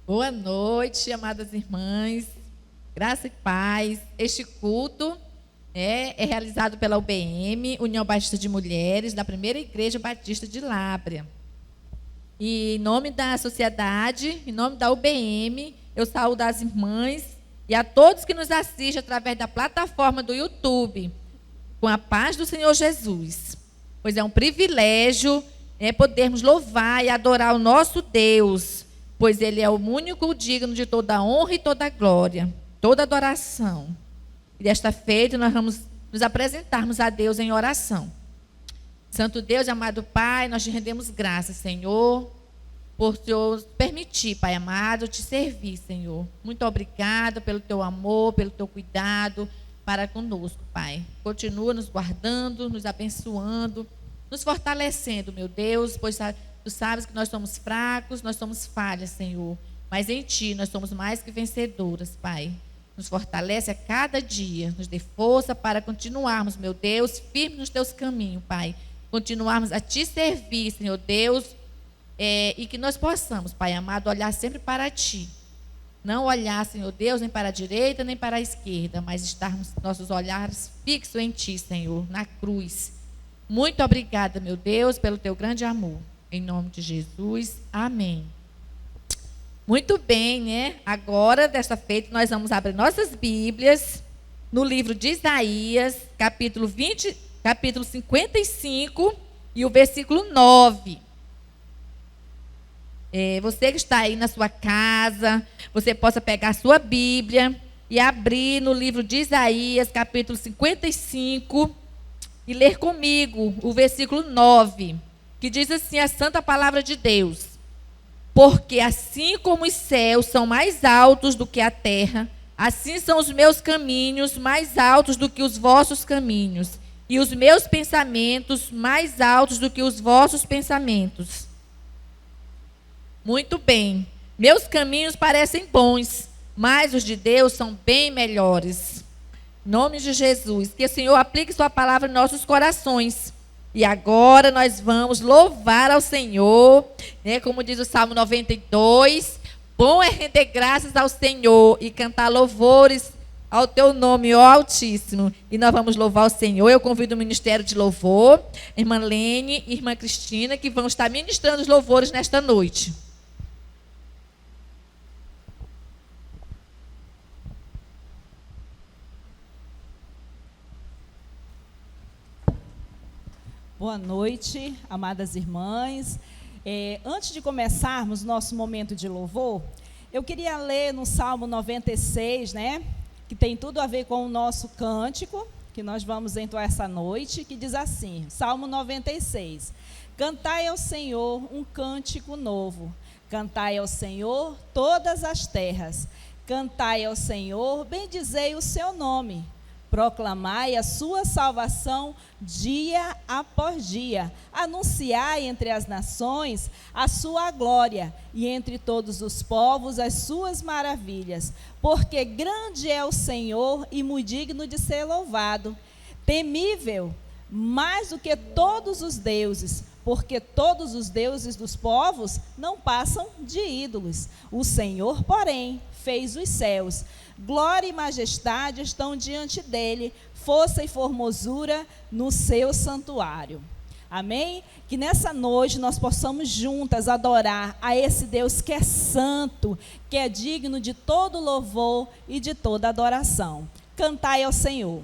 Boa noite, amadas irmãs. Graça e paz. Este culto é realizado pela UBM, União Batista de Mulheres, da Primeira Igreja Batista de Lábrea. E em nome da sociedade, em nome da UBM, eu saúdo as irmãs e a todos que nos assistem através da plataforma do YouTube, com a paz do Senhor Jesus. Pois é um privilégio podermos louvar e adorar o nosso Deus, pois Ele é o único digno de toda honra e toda glória, toda adoração. E desta feita nós vamos nos apresentarmos a Deus em oração. Santo Deus e amado Pai, nós te rendemos graças, Senhor, por Deus permitir, Pai amado, te servir, Senhor. Muito obrigado pelo teu amor, pelo teu cuidado para conosco, Pai. Continua nos guardando, nos abençoando, nos fortalecendo, meu Deus, pois tu sabes que nós somos fracos, nós somos falhas, Senhor. Mas em Ti nós somos mais que vencedoras, Pai. Nos fortalece a cada dia, nos dê força para continuarmos, meu Deus, firmes nos Teus caminhos, Pai. Continuarmos a Te servir, Senhor Deus, e que nós possamos, Pai amado, olhar sempre para Ti. Não olhar, Senhor Deus, nem para a direita, nem para a esquerda, mas estarmos nossos olhares fixos em Ti, Senhor, na cruz. Muito obrigada, meu Deus, pelo Teu grande amor. Em nome de Jesus, amém. Muito bem, né? Agora, desta feita, nós vamos abrir nossas Bíblias no livro de Isaías, capítulo 55 e o versículo 9. Você que está aí na sua casa, você possa pegar a sua Bíblia e abrir no livro de Isaías, capítulo 55, e ler comigo o versículo 9, que diz assim a santa palavra de Deus: porque assim como os céus são mais altos do que a terra, assim são os meus caminhos mais altos do que os vossos caminhos, e os meus pensamentos mais altos do que os vossos pensamentos. Muito bem. Meus caminhos parecem bons, mas os de Deus são bem melhores. Em nome de Jesus, que o Senhor aplique sua palavra em nossos corações. E agora nós vamos louvar ao Senhor, né? Como diz o Salmo 92, bom é render graças ao Senhor e cantar louvores ao teu nome, ó Altíssimo. E nós vamos louvar o Senhor. Eu convido o Ministério de Louvor, irmã Lene e irmã Cristina, que vão estar ministrando os louvores nesta noite. Boa noite, amadas irmãs. Antes de começarmos nosso momento de louvor, eu queria ler no Salmo 96, né, que tem tudo a ver com o nosso cântico, que nós vamos entoar essa noite, que diz assim, Salmo 96. Cantai ao Senhor um cântico novo, cantai ao Senhor todas as terras, cantai ao Senhor, bendizei o seu nome. Proclamai a sua salvação dia após dia. Anunciai entre as nações a sua glória e entre todos os povos as suas maravilhas. Porque grande é o Senhor e muito digno de ser louvado. Temível mais do que todos os deuses, porque todos os deuses dos povos não passam de ídolos. O Senhor, porém, fez os céus. Glória e majestade estão diante dele, força e formosura no seu santuário. Amém? Que nessa noite nós possamos juntas adorar a esse Deus que é santo, que é digno de todo louvor e de toda adoração. Cantai ao Senhor.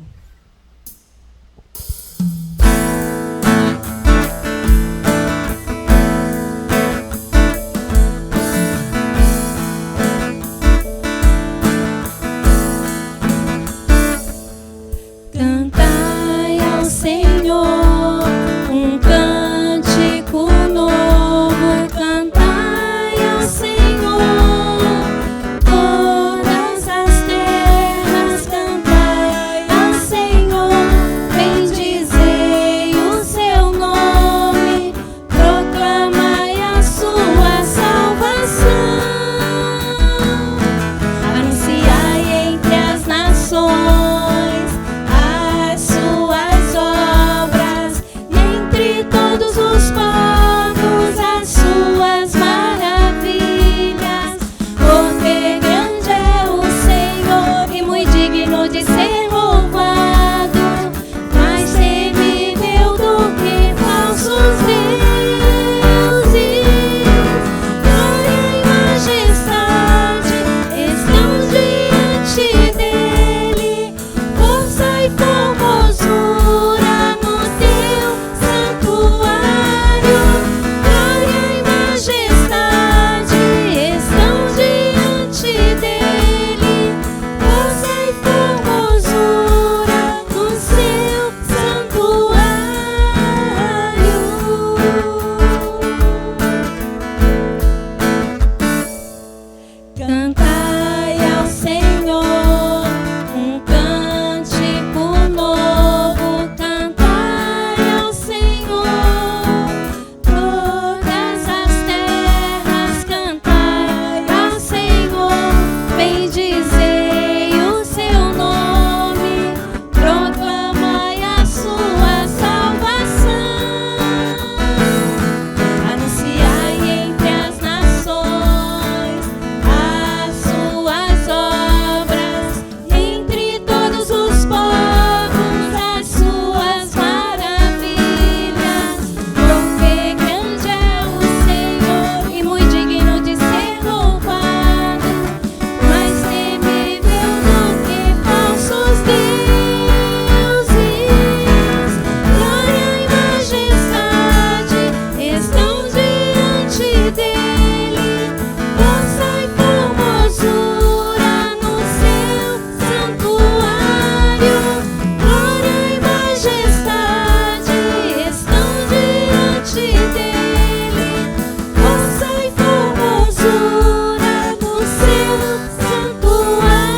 Todas as terras cantai ao Senhor. Cantai ao Senhor um cântico novo, cantai ao Senhor todas as terras, cantai ao Senhor, bendizei o seu nome, proclamai a sua salvação, anunciai entre as nações as suas obras, entre todos os povos as suas maravilhas, porque grande é o Senhor e muito digno de ser louvado, mais temível do que falsos deuses. Glória e majestade estão diante dele, força e formosura no seu santuário. Glória e majestade estão diante dele, força e formosura no seu santuário.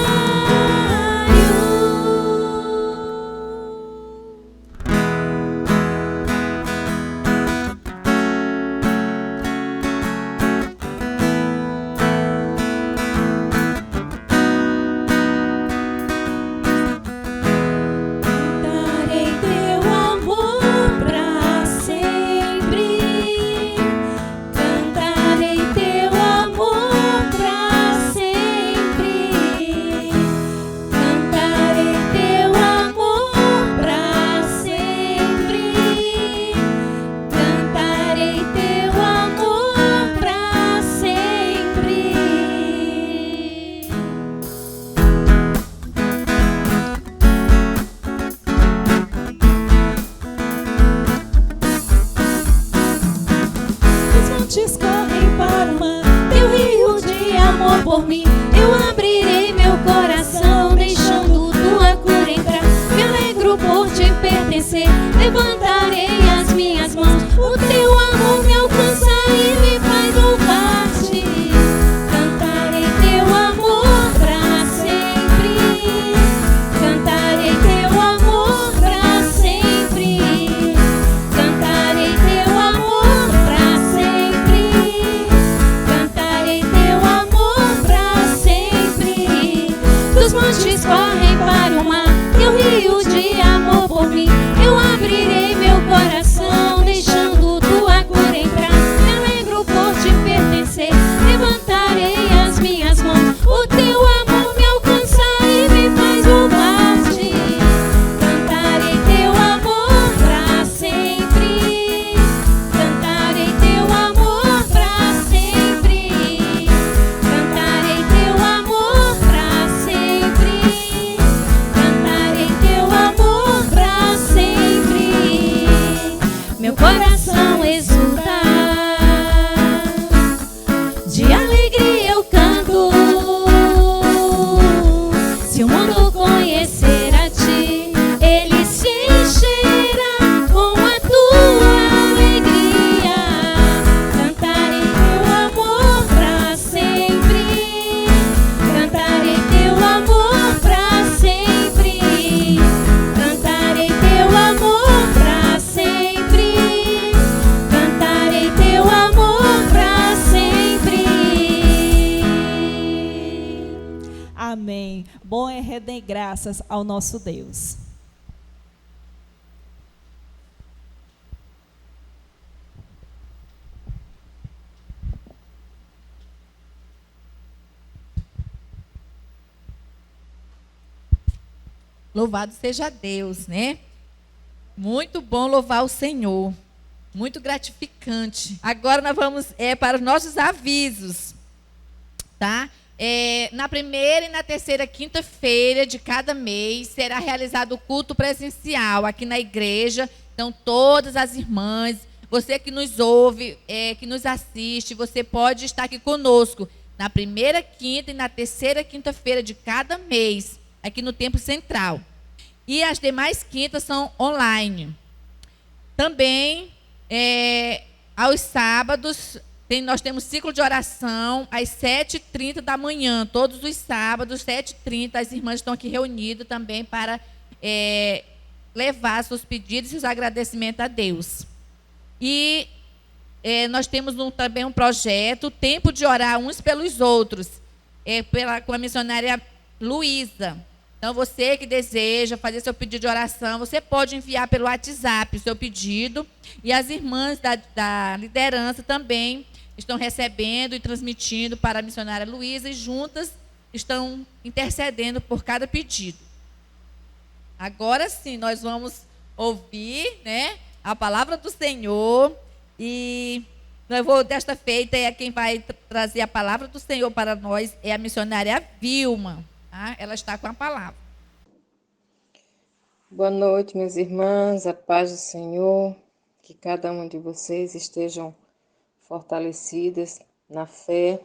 Cantarei teu amor pra sempre, cantarei teu amor pra sempre, cantarei teu amor pra sempre, cantarei teu amor pra sempre. Os montes correm para o mar, teu rio de amor por mim. Eu abrirei meu coração, deixando tua cura entrar. Me alegro por te pertencer, levantarei as minhas mãos. O teu amor me alcança e me faz louvar-te. Cantarei teu amor pra sempre, cantarei teu amor pra sempre, cantarei teu amor pra sempre, cantarei teu amor pra sempre. Dos montes correm para o mar, teu rio de amor por mim. Eu abrirei meu coração, deixando tua cura entrar. Me alegro por te pertencer, levantarei as minhas mãos. O teu amor me alcança e me faz louvar-te. Cantarei teu amor pra sempre, cantarei teu amor pra sempre, cantarei teu amor pra sempre, cantarei teu amor pra sempre. Meu coração exulta, de alegria eu canto. Se o mundo conhecer a ti, ele se encherá com a tua alegria. Cantarei teu amor pra sempre, cantarei teu amor pra sempre, cantarei teu amor pra sempre, cantarei teu amor pra sempre. Amém. Bom é render graças ao nosso Deus. Louvado seja Deus, né? Muito bom louvar o Senhor. Muito gratificante. Agora nós vamos para os nossos avisos, tá? Na primeira e na terceira quinta-feira de cada mês será realizado o culto presencial aqui na igreja. Então, todas as irmãs, você que nos ouve, que nos assiste, você pode estar aqui conosco na primeira quinta e na terceira quinta-feira de cada mês, aqui no Templo Central. E as demais quintas são online. Também, aos sábados, Nós temos ciclo de oração às 7h30 da manhã, todos os sábados, 7h30, as irmãs estão aqui reunidas também para levar seus pedidos e seus agradecimentos a Deus. E nós temos também um projeto, Tempo de Orar uns pelos Outros, com a missionária Luísa. Então, você que deseja fazer seu pedido de oração, você pode enviar pelo WhatsApp o seu pedido, e as irmãs da liderança também estão recebendo e transmitindo para a missionária Luísa, e juntas estão intercedendo por cada pedido. Agora sim, nós vamos ouvir, né, a palavra do Senhor, e desta feita, quem vai trazer a palavra do Senhor para nós é a missionária Vilma. Tá? Ela está com a palavra. Boa noite, minhas irmãs, a paz do Senhor, que cada uma de vocês estejam fortalecidas na fé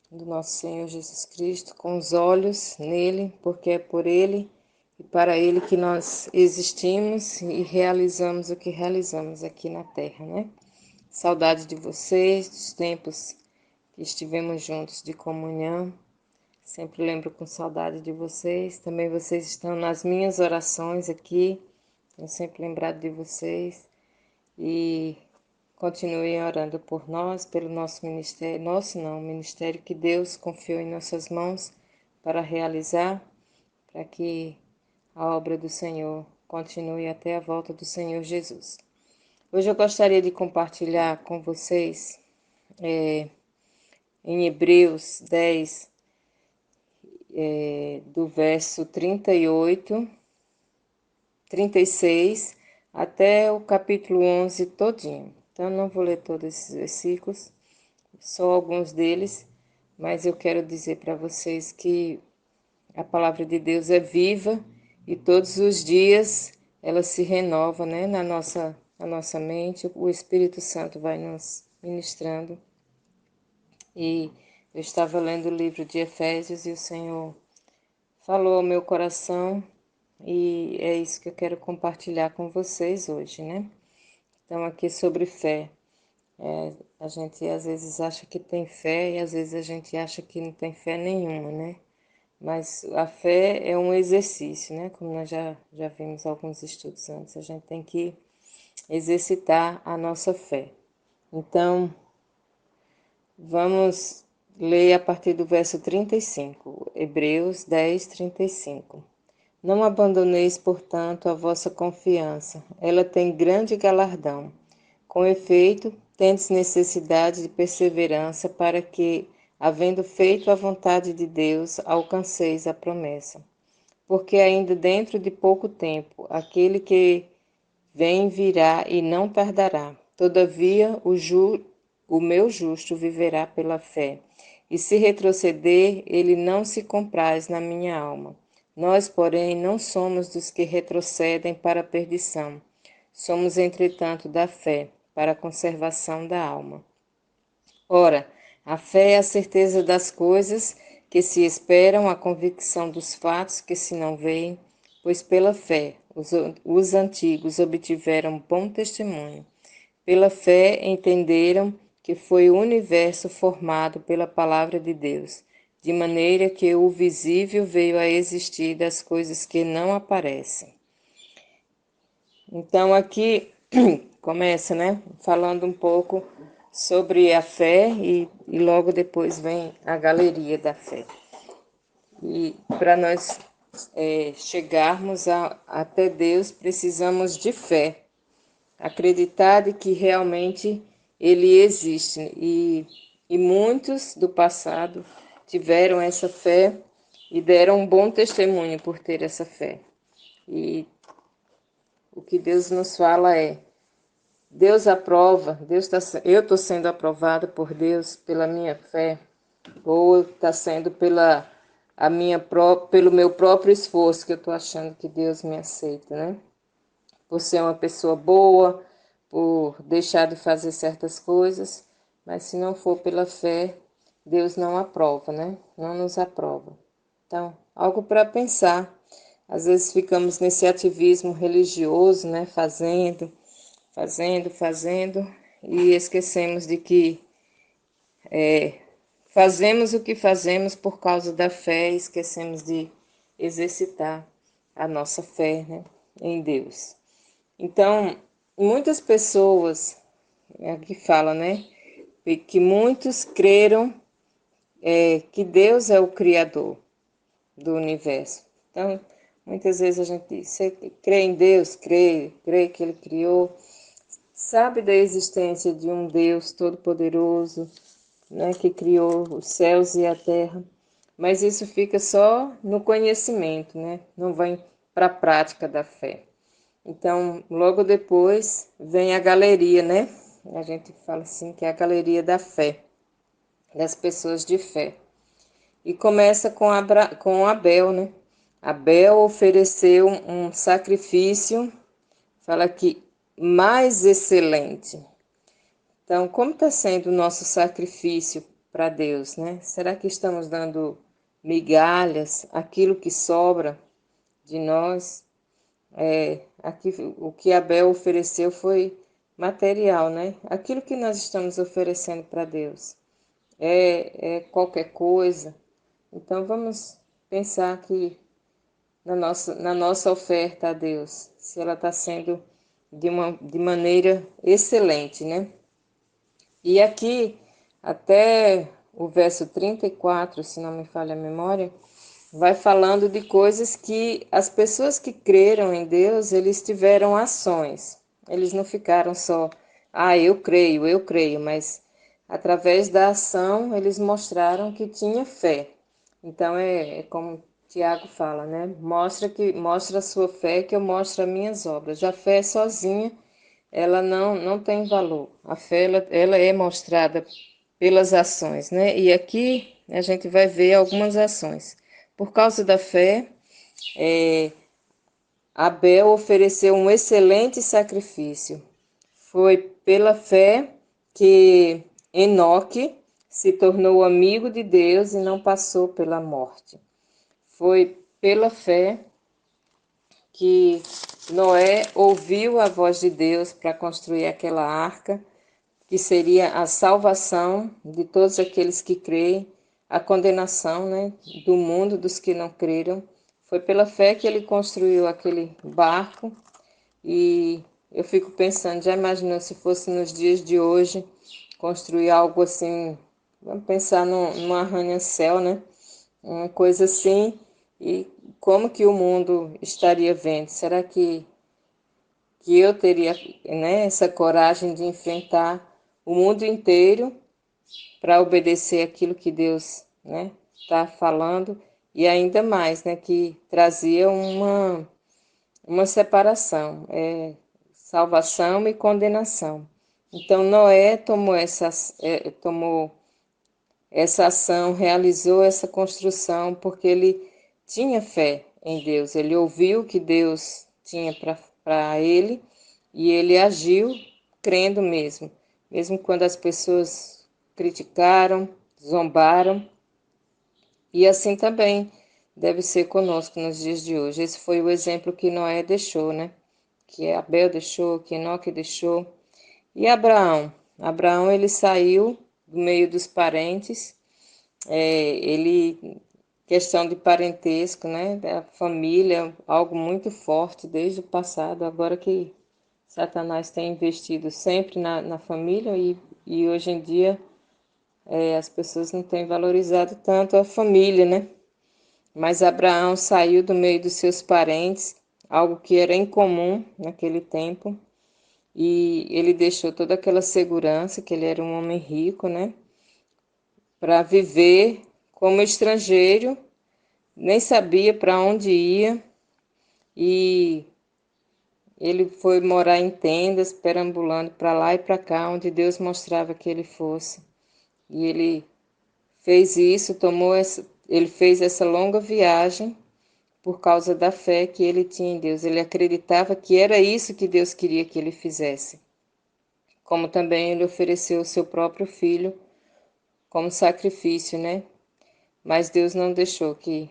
do nosso Senhor Jesus Cristo, com os olhos nele, porque é por ele e para ele que nós existimos e realizamos o que realizamos aqui na terra, né? Saudade de vocês, dos tempos que estivemos juntos de comunhão. Sempre lembro com saudade de vocês. Também vocês estão nas minhas orações aqui. Eu sempre lembrado de vocês. E continuem orando por nós, pelo nosso ministério. O ministério que Deus confiou em nossas mãos para realizar, para que a obra do Senhor continue até a volta do Senhor Jesus. Hoje eu gostaria de compartilhar com vocês em Hebreus 10, do verso 38, 36 até o capítulo 11 todinho. Então, não vou ler todos esses versículos, só alguns deles, mas eu quero dizer para vocês que a palavra de Deus é viva e todos os dias ela se renova, né, na nossa mente. O Espírito Santo vai nos ministrando. E eu estava lendo o livro de Efésios e o Senhor falou ao meu coração, e é isso que eu quero compartilhar com vocês hoje, né? Então, aqui sobre fé. A gente às vezes acha que tem fé e às vezes a gente acha que não tem fé nenhuma, né? Mas a fé é um exercício, né? Como nós já vimos alguns estudos antes, a gente tem que exercitar a nossa fé. Então, vamos ler a partir do verso 35, Hebreus 10, 35. Não abandoneis, portanto, a vossa confiança, ela tem grande galardão. Com efeito, tendes necessidade de perseverança para que, havendo feito a vontade de Deus, alcanceis a promessa. Porque ainda dentro de pouco tempo, aquele que vem virá e não tardará. Todavia, o meu justo viverá pela fé. E se retroceder, ele não se compraz na minha alma. Nós, porém, não somos dos que retrocedem para a perdição. Somos, entretanto, da fé, para a conservação da alma. Ora, a fé é a certeza das coisas que se esperam, a convicção dos fatos que se não veem, pois pela fé os antigos obtiveram bom testemunho. Pela fé entenderam que foi o universo formado pela palavra de Deus, de maneira que o visível veio a existir das coisas que não aparecem. Então aqui começa, né, falando um pouco sobre a fé e logo depois vem a galeria da fé. E para nós chegarmos até Deus, precisamos de fé, acreditar de que realmente Ele existe, e muitos do passado tiveram essa fé e deram um bom testemunho por ter essa fé. E o que Deus nos fala é: Deus aprova, eu estou sendo aprovada por Deus pela minha fé, ou está sendo pelo meu próprio esforço que eu estou achando que Deus me aceita, né? Por ser uma pessoa boa, por deixar de fazer certas coisas, mas se não for pela fé, Deus não aprova, né? Não nos aprova. Então, algo para pensar. Às vezes ficamos nesse ativismo religioso, né? Fazendo, e esquecemos de que fazemos o que fazemos por causa da fé e esquecemos de exercitar a nossa fé, né, em Deus. Então, muitas pessoas, aqui fala, né, que muitos creram que Deus é o Criador do universo. Então, muitas vezes a gente diz, você crê em Deus? Crê que Ele criou, sabe da existência de um Deus todo-poderoso, né, que criou os céus e a terra, mas isso fica só no conhecimento, né? Não vai para a prática da fé. Então, logo depois vem a galeria, né? A gente fala assim que é a galeria da fé, das pessoas de fé. E começa com Abel, né? Abel ofereceu um sacrifício, fala que mais excelente. Então, como está sendo o nosso sacrifício para Deus, né? Será que estamos dando migalhas, aquilo que sobra de nós? Aqui, o que Abel ofereceu foi material, né? Aquilo que nós estamos oferecendo para Deus é qualquer coisa. Então, vamos pensar que na nossa oferta a Deus, se ela está sendo de maneira excelente, né? E aqui, até o verso 34, se não me falha a memória, vai falando de coisas que as pessoas que creram em Deus, eles tiveram ações. Eles não ficaram só, eu creio, mas através da ação eles mostraram que tinha fé. Então é como Tiago fala, né? Mostra a sua fé que eu mostro as minhas obras. A fé sozinha ela não tem valor. A fé, ela é mostrada pelas ações, né? E aqui a gente vai ver algumas ações. Por causa da fé, Abel ofereceu um excelente sacrifício. Foi pela fé que Enoque se tornou amigo de Deus e não passou pela morte. Foi pela fé que Noé ouviu a voz de Deus para construir aquela arca, que seria a salvação de todos aqueles que creem, a condenação, né, do mundo dos que não creram. Foi pela fé que ele construiu aquele barco e eu fico pensando, já imaginou se fosse nos dias de hoje construir algo assim, vamos pensar num arranha-céu, né, uma coisa assim, e como que o mundo estaria vendo? Será que eu teria, né, essa coragem de enfrentar o mundo inteiro para obedecer aquilo que Deus, né, está falando? E ainda mais, né, que trazia uma separação, salvação e condenação. Então Noé tomou essa ação, realizou essa construção, porque ele tinha fé em Deus. Ele ouviu o que Deus tinha para ele e ele agiu crendo mesmo. Mesmo quando as pessoas criticaram, zombaram. E assim também deve ser conosco nos dias de hoje. Esse foi o exemplo que Noé deixou, né? Que Abel deixou, que Enoque deixou. E Abraão? Abraão, ele saiu do meio dos parentes, questão de parentesco, né, da família, algo muito forte desde o passado, agora que Satanás tem investido sempre na família e hoje em dia as pessoas não têm valorizado tanto a família, né, mas Abraão saiu do meio dos seus parentes, algo que era incomum naquele tempo, e ele deixou toda aquela segurança, que ele era um homem rico, né, para viver como estrangeiro, nem sabia para onde ia, e ele foi morar em tendas, perambulando para lá e para cá, onde Deus mostrava que ele fosse. E ele fez isso, ele fez essa longa viagem por causa da fé que ele tinha em Deus. Ele acreditava que era isso que Deus queria que ele fizesse. Como também ele ofereceu o seu próprio filho como sacrifício, né? Mas Deus não deixou que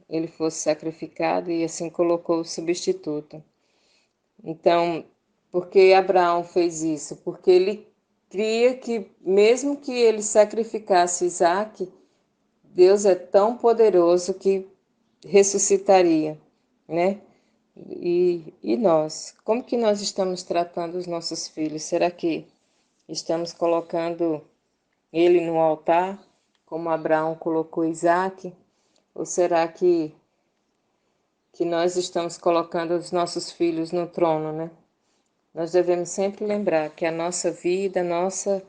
ele fosse sacrificado e assim colocou o substituto. Então, por que Abraão fez isso? Porque ele cria que, mesmo que ele sacrificasse Isaac, Deus é tão poderoso que ressuscitaria, né? E nós? Como que nós estamos tratando os nossos filhos? Será que estamos colocando ele no altar, como Abraão colocou Isaac? Ou será que nós estamos colocando os nossos filhos no trono, né? Nós devemos sempre lembrar que a nossa vida, a nossa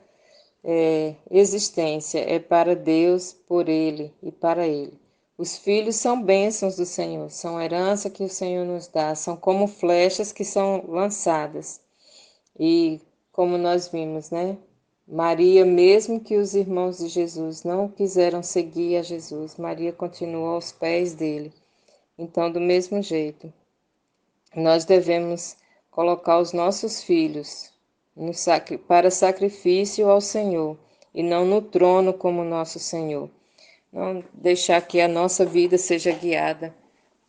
existência é para Deus, por Ele e para Ele. Os filhos são bênçãos do Senhor, são herança que o Senhor nos dá, são como flechas que são lançadas. E como nós vimos, né? Maria, mesmo que os irmãos de Jesus não quiseram seguir a Jesus, Maria continuou aos pés dele. Então, do mesmo jeito, nós devemos colocar os nossos filhos para sacrifício ao Senhor e não no trono como nosso Senhor. Não deixar que a nossa vida seja guiada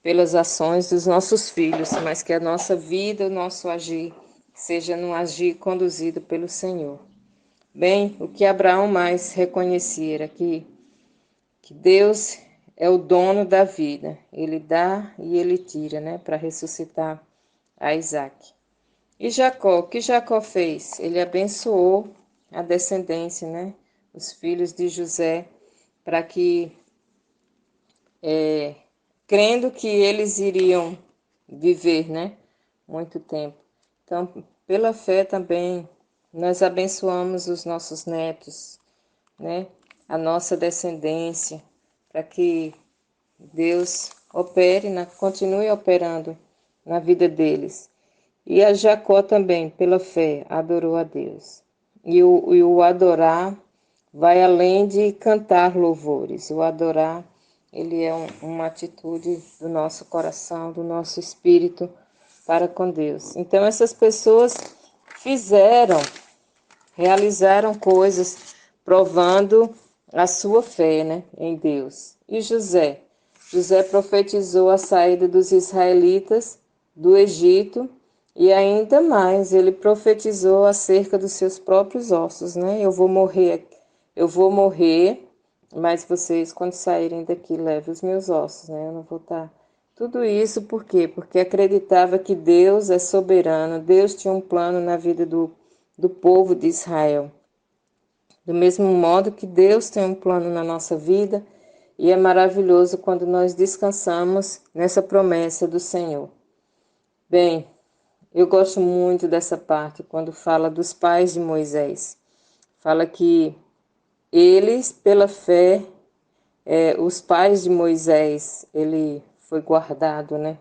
pelas ações dos nossos filhos, mas que a nossa vida, o nosso agir, seja no agir conduzido pelo Senhor. Bem, o que Abraão mais reconhecia era que Deus é o dono da vida. Ele dá e ele tira, né, para ressuscitar a Isaac. E Jacó, o que Jacó fez? Ele abençoou a descendência, né, os filhos de José, para que, crendo que eles iriam viver, né, muito tempo. Então, pela fé também, nós abençoamos os nossos netos, né, a nossa descendência, para que Deus continue operando na vida deles. E a Jacó também, pela fé, adorou a Deus. E o adorar vai além de cantar louvores. O adorar, ele é uma atitude do nosso coração, do nosso espírito para com Deus. Então, essas pessoas realizaram coisas provando a sua fé, né, em Deus. E José profetizou a saída dos israelitas do Egito e ainda mais, ele profetizou acerca dos seus próprios ossos, né? Eu vou morrer, mas vocês, quando saírem daqui, levem os meus ossos, né? Eu não vou estar... Tudo isso por quê? Porque acreditava que Deus é soberano, Deus tinha um plano na vida do povo de Israel. Do mesmo modo que Deus tem um plano na nossa vida, e é maravilhoso quando nós descansamos nessa promessa do Senhor. Bem, eu gosto muito dessa parte, quando fala dos pais de Moisés. Fala que eles, pela fé, os pais de Moisés, ele foi guardado, né?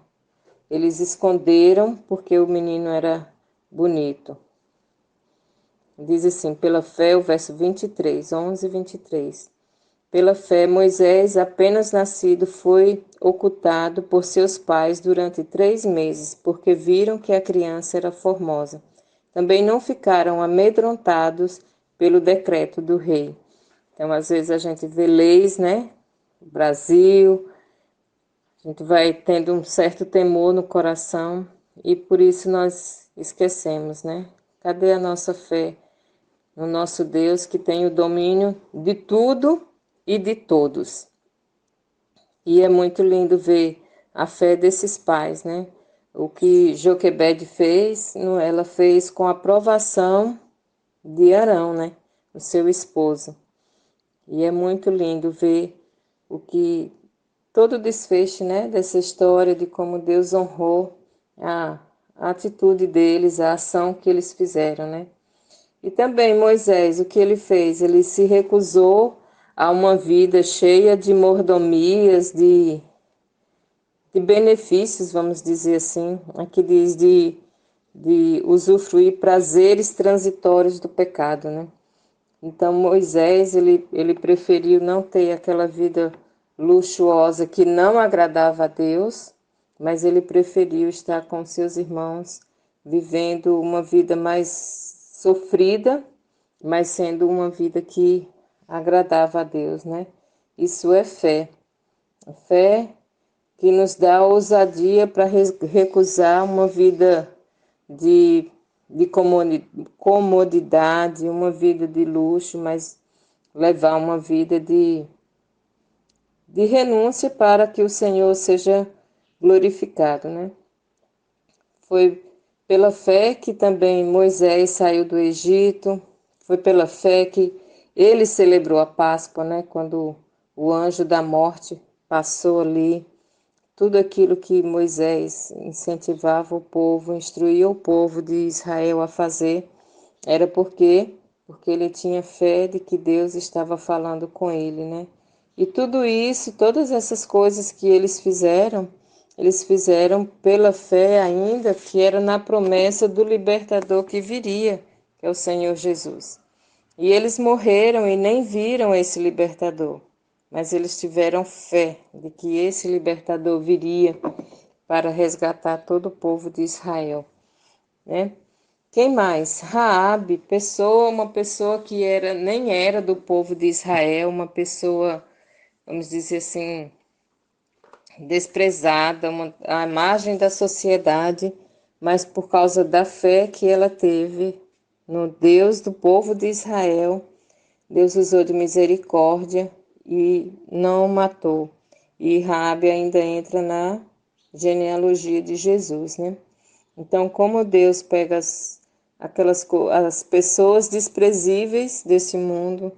Eles esconderam porque o menino era bonito. Diz assim, pela fé, o verso 23, 11 e 23. Pela fé, Moisés, apenas nascido, foi ocultado por seus pais durante 3 meses, porque viram que a criança era formosa. Também não ficaram amedrontados pelo decreto do rei. Então, às vezes, a gente vê leis, né? No Brasil, a gente vai tendo um certo temor no coração e por isso nós esquecemos, né? Cadê a nossa fé no nosso Deus que tem o domínio de tudo e de todos? E é muito lindo ver a fé desses pais, né? O que Joquebede fez, ela fez com a aprovação de Arão, né? O seu esposo. E é muito lindo ver todo o desfecho, né, dessa história de como Deus honrou a atitude deles, a ação que eles fizeram, né? E também Moisés, o que ele fez? Ele se recusou a uma vida cheia de mordomias, de benefícios, vamos dizer assim. Aqui diz de usufruir prazeres transitórios do pecado, né? Então Moisés, ele preferiu não ter aquela vida luxuosa que não agradava a Deus, mas ele preferiu estar com seus irmãos, vivendo uma vida mais sofrida, mas sendo uma vida que agradava a Deus, né? Isso é fé. A fé que nos dá ousadia para recusar uma vida de de comodidade, uma vida de luxo, mas levar uma vida de renúncia para que o Senhor seja glorificado, né? Foi pela fé que também Moisés saiu do Egito, foi pela fé que ele celebrou a Páscoa, né? Quando o anjo da morte passou ali, tudo aquilo que Moisés incentivava o povo, instruía o povo de Israel a fazer, era porque ele tinha fé de que Deus estava falando com ele, né? E tudo isso, todas essas coisas que eles fizeram pela fé ainda, que era na promessa do libertador que viria, que é o Senhor Jesus. E eles morreram e nem viram esse libertador, mas eles tiveram fé de que esse libertador viria para resgatar todo o povo de Israel, né? Quem mais? Raabe, uma pessoa que nem era do povo de Israel, uma pessoa, vamos dizer assim, desprezada, à margem da sociedade, mas por causa da fé que ela teve no Deus do povo de Israel, Deus usou de misericórdia e não o matou. E Raabe ainda entra na genealogia de Jesus, né? Então, como Deus pega as pessoas desprezíveis desse mundo,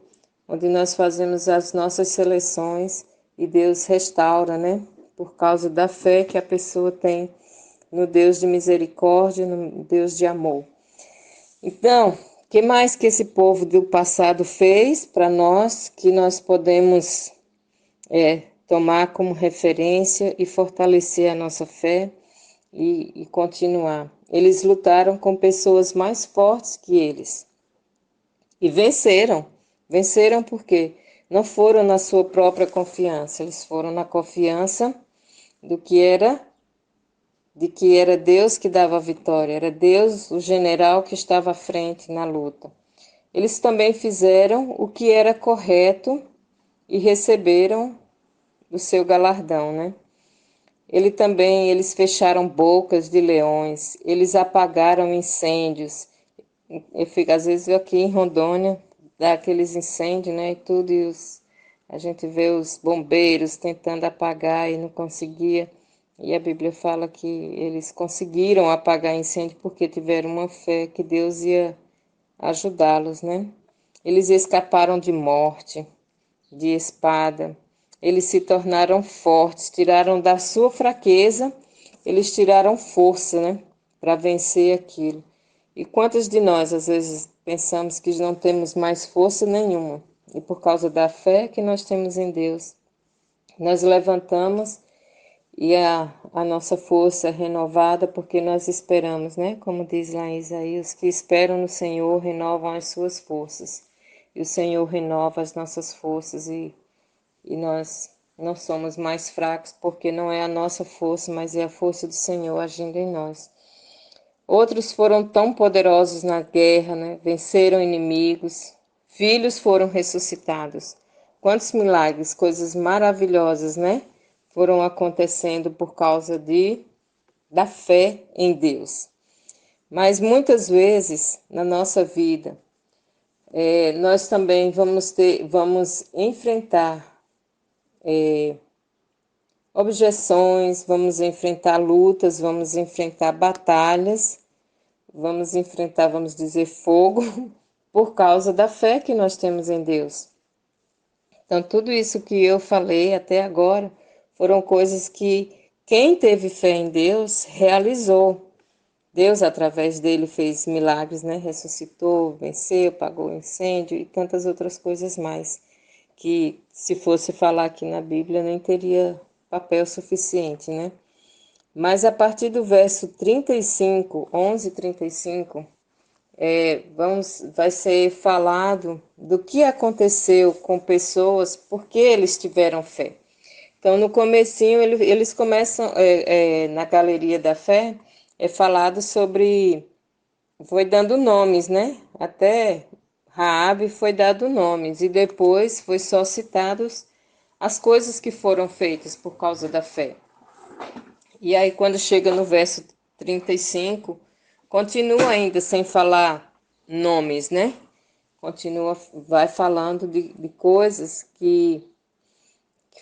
onde nós fazemos as nossas seleções e Deus restaura, né? Por causa da fé que a pessoa tem no Deus de misericórdia, no Deus de amor. Então, o que mais que esse povo do passado fez para nós, que nós podemos tomar como referência e fortalecer a nossa fé e continuar? Eles lutaram com pessoas mais fortes que eles e venceram. Venceram porque não foram na sua própria confiança, eles foram na confiança de que era Deus que dava a vitória, era Deus, o general, que estava à frente na luta. Eles também fizeram o que era correto e receberam o seu galardão, né? Eles fecharam bocas de leões, eles apagaram incêndios. Às vezes aqui em Rondônia dá aqueles incêndios, né? E tudo, a gente vê os bombeiros tentando apagar e não conseguia. E a Bíblia fala que eles conseguiram apagar incêndio porque tiveram uma fé que Deus ia ajudá-los, né? Eles escaparam de morte, de espada. Eles se tornaram fortes, tiraram da sua fraqueza, eles tiraram força, né? Para vencer aquilo. E quantos de nós, às vezes, pensamos que não temos mais força nenhuma? E por causa da fé que nós temos em Deus, nós levantamos e a nossa força é renovada porque nós esperamos, né? Como diz lá em Isaías, que esperam no Senhor renovam as suas forças. E o Senhor renova as nossas forças e nós não somos mais fracos porque não é a nossa força, mas é a força do Senhor agindo em nós. Outros foram tão poderosos na guerra, né? Venceram inimigos, filhos foram ressuscitados. Quantos milagres, coisas maravilhosas, né? Foram acontecendo por causa da fé em Deus. Mas muitas vezes na nossa vida, nós também vamos enfrentar objeções, vamos enfrentar lutas, vamos enfrentar batalhas, vamos enfrentar, vamos dizer, fogo, por causa da fé que nós temos em Deus. Então, tudo isso que eu falei até agora foram coisas que quem teve fé em Deus realizou. Deus, através dele, fez milagres, né? Ressuscitou, venceu, apagou o incêndio e tantas outras coisas mais, que se fosse falar aqui na Bíblia nem teria papel suficiente, né? Mas a partir do verso 35, 11:35, vai ser falado do que aconteceu com pessoas porque eles tiveram fé. Então, no comecinho, eles começam, na galeria da fé, falado sobre, foi dando nomes, né? Até Raabe foi dado nomes, e depois foi só citados as coisas que foram feitas por causa da fé. E aí, quando chega no verso 35, continua ainda sem falar nomes, né? Vai falando de coisas que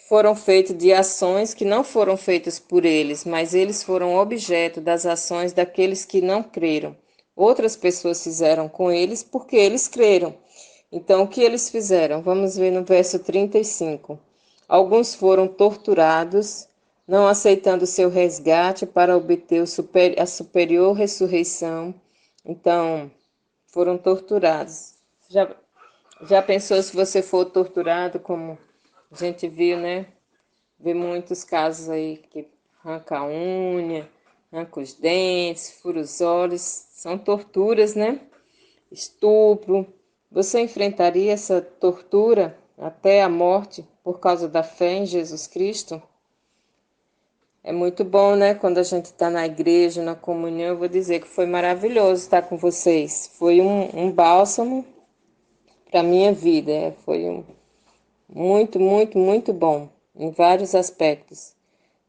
foram feitas, de ações que não foram feitas por eles, mas eles foram objeto das ações daqueles que não creram. Outras pessoas fizeram com eles porque eles creram. Então, o que eles fizeram? Vamos ver no verso 35. Alguns foram torturados, não aceitando seu resgate para obter a superior ressurreição. Então, foram torturados. Já pensou se você for torturado, como a gente viu, né? Vê muitos casos aí que arranca a unha, arranca os dentes, fura os olhos. São torturas, né? Estupro. Você enfrentaria essa tortura até a morte por causa da fé em Jesus Cristo? É muito bom, né? Quando a gente está na igreja, na comunhão, eu vou dizer que foi maravilhoso estar com vocês. Foi um bálsamo para a minha vida. Foi muito, muito, muito bom em vários aspectos.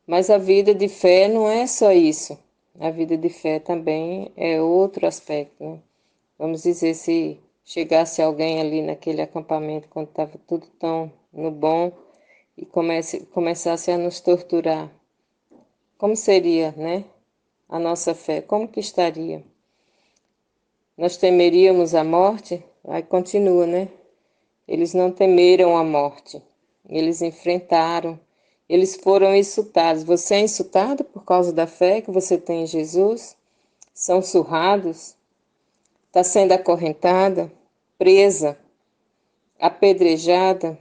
Mas a vida de fé não é só isso. A vida de fé também é outro aspecto, né? Vamos dizer, se chegasse alguém ali naquele acampamento quando estava tudo tão no bom e começasse a nos torturar, como seria, né, a nossa fé? Como que estaria? Nós temeríamos a morte? Aí continua, né? Eles não temeram a morte. Eles enfrentaram. Eles foram insultados. Você é insultado por causa da fé que você tem em Jesus? São surrados? Está sendo acorrentada? Presa? Apedrejada?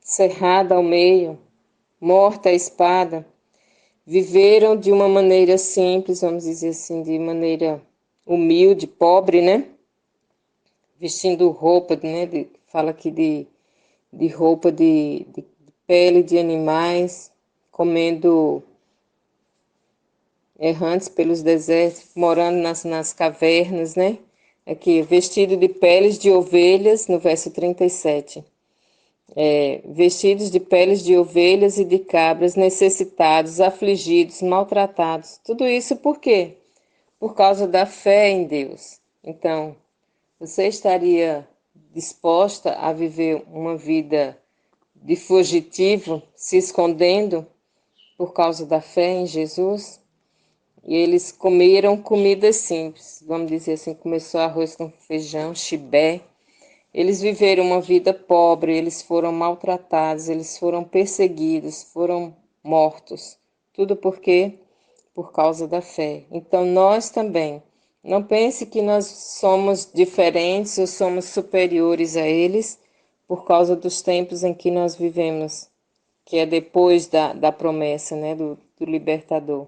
Cerrada ao meio? Morta à espada? Viveram de uma maneira simples, vamos dizer assim, de maneira humilde, pobre, né? Vestindo roupa, né? Fala aqui de roupa de pele de animais, comendo errantes pelos desertos, morando nas cavernas, né? Aqui, vestido de peles de ovelhas, no verso 37. Vestidos de peles de ovelhas e de cabras, necessitados, afligidos, maltratados. Tudo isso por quê? Por causa da fé em Deus. Então, você estaria disposta a viver uma vida de fugitivo, se escondendo por causa da fé em Jesus? E eles comeram comidas simples, vamos dizer assim, começou arroz com feijão, chibé. Eles viveram uma vida pobre, eles foram maltratados, eles foram perseguidos, foram mortos. Tudo por quê? Por causa da fé. Então nós também. Não pense que nós somos diferentes ou somos superiores a eles por causa dos tempos em que nós vivemos, que é depois da promessa, né, do libertador.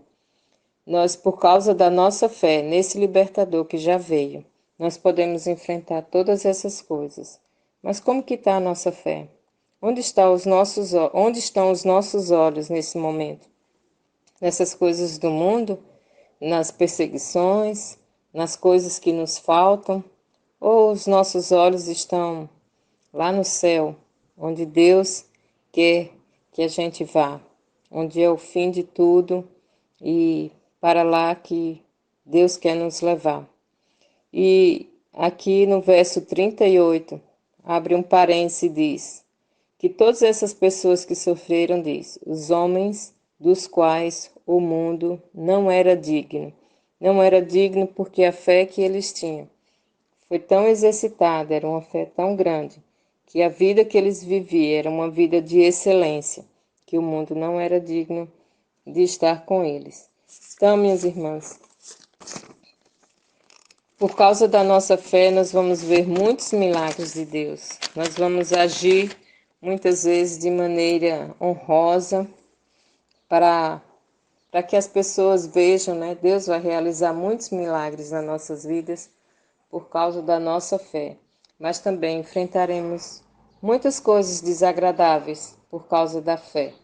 Nós, por causa da nossa fé nesse libertador que já veio, nós podemos enfrentar todas essas coisas. Mas como que está a nossa fé? Onde estão os nossos olhos nesse momento? Nessas coisas do mundo? Nas perseguições? Nas coisas que nos faltam? Ou os nossos olhos estão lá no céu, onde Deus quer que a gente vá? Onde é o fim de tudo e para lá que Deus quer nos levar. E aqui no verso 38, abre um parênteses e diz que todas essas pessoas que sofreram, diz, os homens dos quais o mundo não era digno. Não era digno porque a fé que eles tinham foi tão exercitada, era uma fé tão grande, que a vida que eles viviam era uma vida de excelência, que o mundo não era digno de estar com eles. Então, minhas irmãs, por causa da nossa fé, nós vamos ver muitos milagres de Deus. Nós vamos agir muitas vezes de maneira honrosa para que as pessoas vejam, né? Deus vai realizar muitos milagres nas nossas vidas por causa da nossa fé. Mas também enfrentaremos muitas coisas desagradáveis por causa da fé.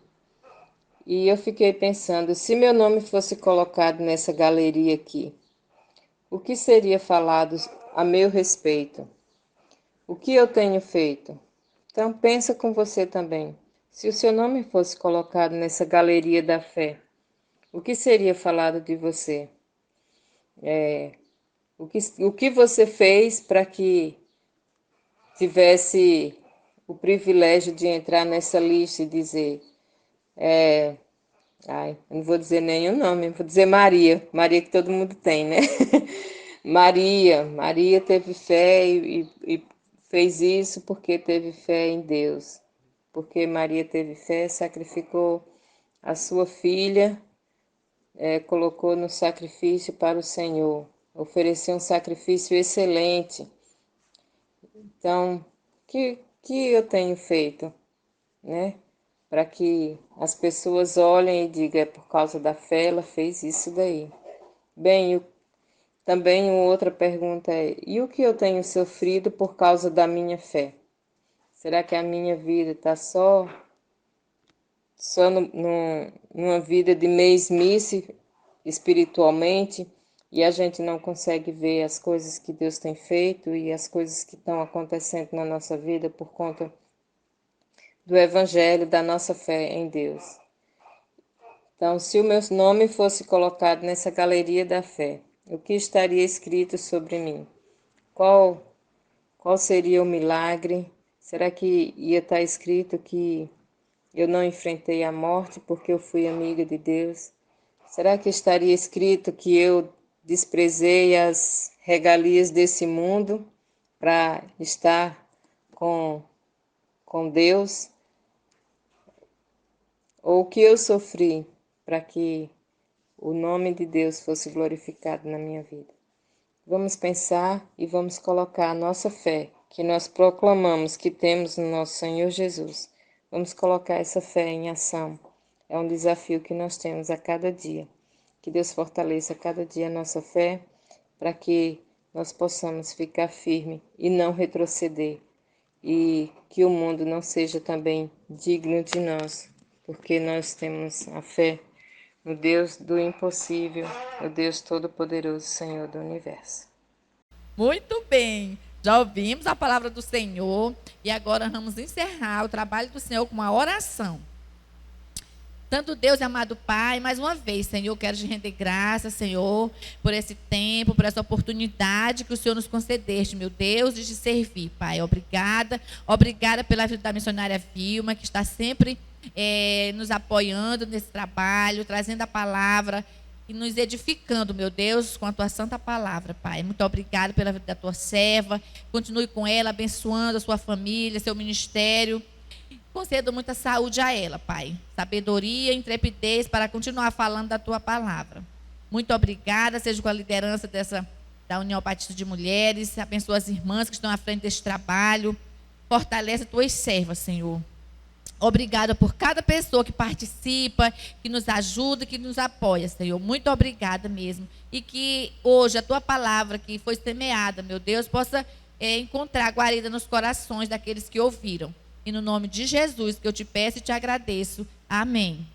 E eu fiquei pensando, se meu nome fosse colocado nessa galeria aqui, o que seria falado a meu respeito? O que eu tenho feito? Então pensa com você também. Se o seu nome fosse colocado nessa galeria da fé, o que seria falado de você? O que você fez para que tivesse o privilégio de entrar nessa lista e dizer, eu não vou dizer nenhum nome, vou dizer Maria que todo mundo tem, né? Maria teve fé e fez isso porque teve fé em Deus. Porque Maria teve fé, sacrificou a sua filha, colocou no sacrifício para o Senhor, ofereceu um sacrifício excelente. Então, que eu tenho feito, né? Para que as pessoas olhem e digam, é por causa da fé, ela fez isso daí. Bem, também outra pergunta é, e o que eu tenho sofrido por causa da minha fé? Será que a minha vida está só numa vida de mesmice espiritualmente e a gente não consegue ver as coisas que Deus tem feito e as coisas que estão acontecendo na nossa vida por conta do Evangelho, da nossa fé em Deus? Então, se o meu nome fosse colocado nessa galeria da fé, o que estaria escrito sobre mim? Qual seria o milagre? Será que ia estar escrito que eu não enfrentei a morte porque eu fui amiga de Deus? Será que estaria escrito que eu desprezei as regalias desse mundo para estar com Deus? Ou o que eu sofri para que o nome de Deus fosse glorificado na minha vida? Vamos pensar e vamos colocar a nossa fé, que nós proclamamos que temos no nosso Senhor Jesus. Vamos colocar essa fé em ação. É um desafio que nós temos a cada dia. Que Deus fortaleça a cada dia a nossa fé, para que nós possamos ficar firme e não retroceder. E que o mundo não seja também digno de nós, porque nós temos a fé no Deus do impossível, o Deus Todo-Poderoso, Senhor do Universo. Muito bem, já ouvimos a palavra do Senhor e agora vamos encerrar o trabalho do Senhor com uma oração. Santo Deus e amado Pai, mais uma vez, Senhor, eu quero te render graças, Senhor, por esse tempo, por essa oportunidade que o Senhor nos concedeste, meu Deus, de te servir, Pai. Obrigada pela vida da missionária Vilma, que está sempre nos apoiando nesse trabalho, trazendo a palavra e nos edificando, meu Deus, com a tua santa palavra, Pai. Muito obrigada pela vida da tua serva. Continue com ela, abençoando a sua família, seu ministério. Conceda muita saúde a ela, Pai. Sabedoria e intrepidez para continuar falando da tua palavra. Muito obrigada, seja com a liderança da União Batista de Mulheres. Abençoa as irmãs que estão à frente deste trabalho. Fortalece as tuas servas, Senhor. Obrigada por cada pessoa que participa, que nos ajuda, que nos apoia, Senhor. Muito obrigada mesmo. E que hoje a tua palavra que foi semeada, meu Deus, possa encontrar guarida nos corações daqueles que ouviram. E no nome de Jesus que eu te peço e te agradeço. Amém.